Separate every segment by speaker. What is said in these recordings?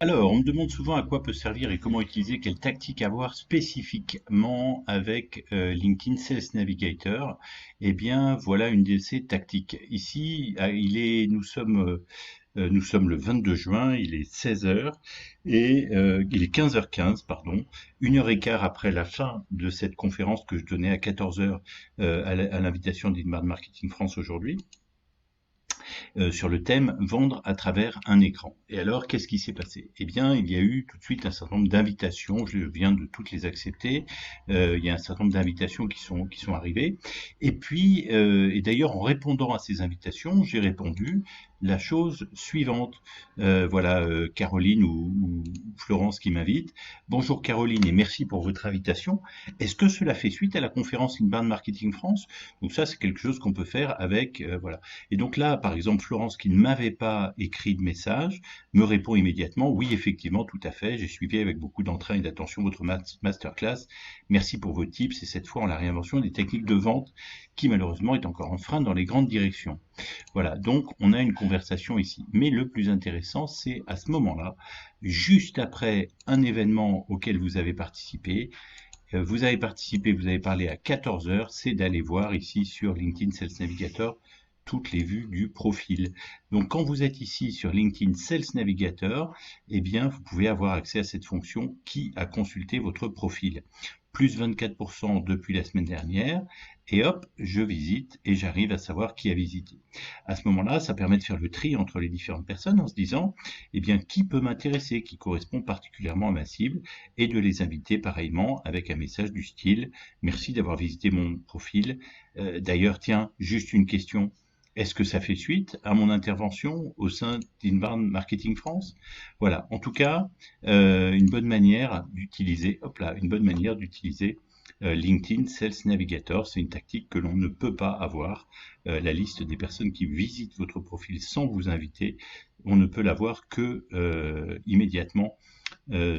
Speaker 1: Alors, on me demande souvent à quoi peut servir et comment utiliser, quelle tactique avoir spécifiquement avec LinkedIn Sales Navigator. Eh bien, voilà une de ces tactiques. Ici, nous sommes le 22 juin, il est 16 heures et il est 15h15, pardon, 1h15 après la fin de cette conférence que je donnais à 14 heures à l'invitation d'Inbound Marketing France aujourd'hui. Sur le thème vendre à travers un écran. Et alors, qu'est-ce qui s'est passé? Eh bien, il y a eu tout de suite un certain nombre d'invitations. Je viens de toutes les accepter. Il y a un certain nombre d'invitations qui sont arrivées. Et puis, et d'ailleurs, en répondant à ces invitations, j'ai répondu la chose suivante. Voilà, Caroline ou Florence qui m'invite. Bonjour Caroline et merci pour votre invitation. Est-ce que cela fait suite à la conférence Inbound Marketing France? Donc ça, c'est quelque chose qu'on peut faire avec, voilà. Et donc là, par exemple, Florence, qui ne m'avait pas écrit de message, me répond immédiatement, oui, effectivement, tout à fait, j'ai suivi avec beaucoup d'entrain et d'attention votre masterclass. Merci pour vos tips et cette fois en la réinvention des techniques de vente qui malheureusement est encore enfreinte dans les grandes directions. Voilà, donc on a une conversation ici. Mais le plus intéressant, c'est à ce moment-là, juste après un événement auquel vous avez participé, vous avez parlé à 14 heures, c'est d'aller voir ici sur LinkedIn Sales Navigator toutes les vues du profil. Donc quand vous êtes ici sur LinkedIn Sales Navigator, eh bien vous pouvez avoir accès à cette fonction qui a consulté votre profil. Plus 24% depuis la semaine dernière, et hop, je visite et j'arrive à savoir qui a visité. À ce moment-là, ça permet de faire le tri entre les différentes personnes en se disant, eh bien, qui peut m'intéresser, qui correspond particulièrement à ma cible, et de les inviter pareillement avec un message du style, merci d'avoir visité mon profil. D'ailleurs, tiens, juste une question. Est-ce que ça fait suite à mon intervention au sein d'Inbound Marketing France? Voilà. En tout cas, une bonne manière d'utiliser, hop là, une bonne manière d'utiliser LinkedIn Sales Navigator. C'est une tactique que l'on ne peut pas avoir. La liste des personnes qui visitent votre profil sans vous inviter, on ne peut l'avoir que immédiatement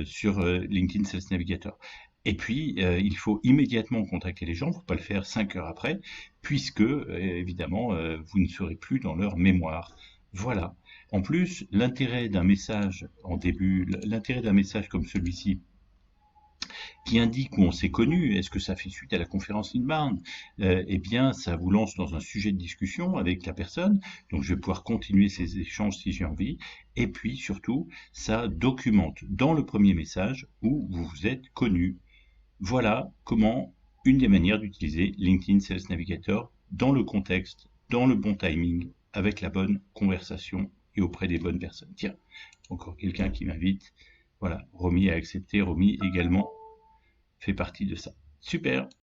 Speaker 1: sur LinkedIn Sales Navigator. Et puis, il faut immédiatement contacter les gens, il ne faut pas le faire 5 heures après, puisque, évidemment, vous ne serez plus dans leur mémoire. Voilà. En plus, l'intérêt d'un message en début, l'intérêt d'un message comme celui-ci, qui indique où on s'est connu, est-ce que ça fait suite à la conférence Inbound? Eh bien, ça vous lance dans un sujet de discussion avec la personne, donc je vais pouvoir continuer ces échanges si j'ai envie, et puis surtout, ça documente dans le premier message où vous vous êtes connu. Voilà comment une des manières d'utiliser LinkedIn Sales Navigator dans le contexte, dans le bon timing, avec la bonne conversation et auprès des bonnes personnes. Tiens, encore quelqu'un qui m'invite. Voilà, Romy a accepté, Romy également fait partie de ça. Super!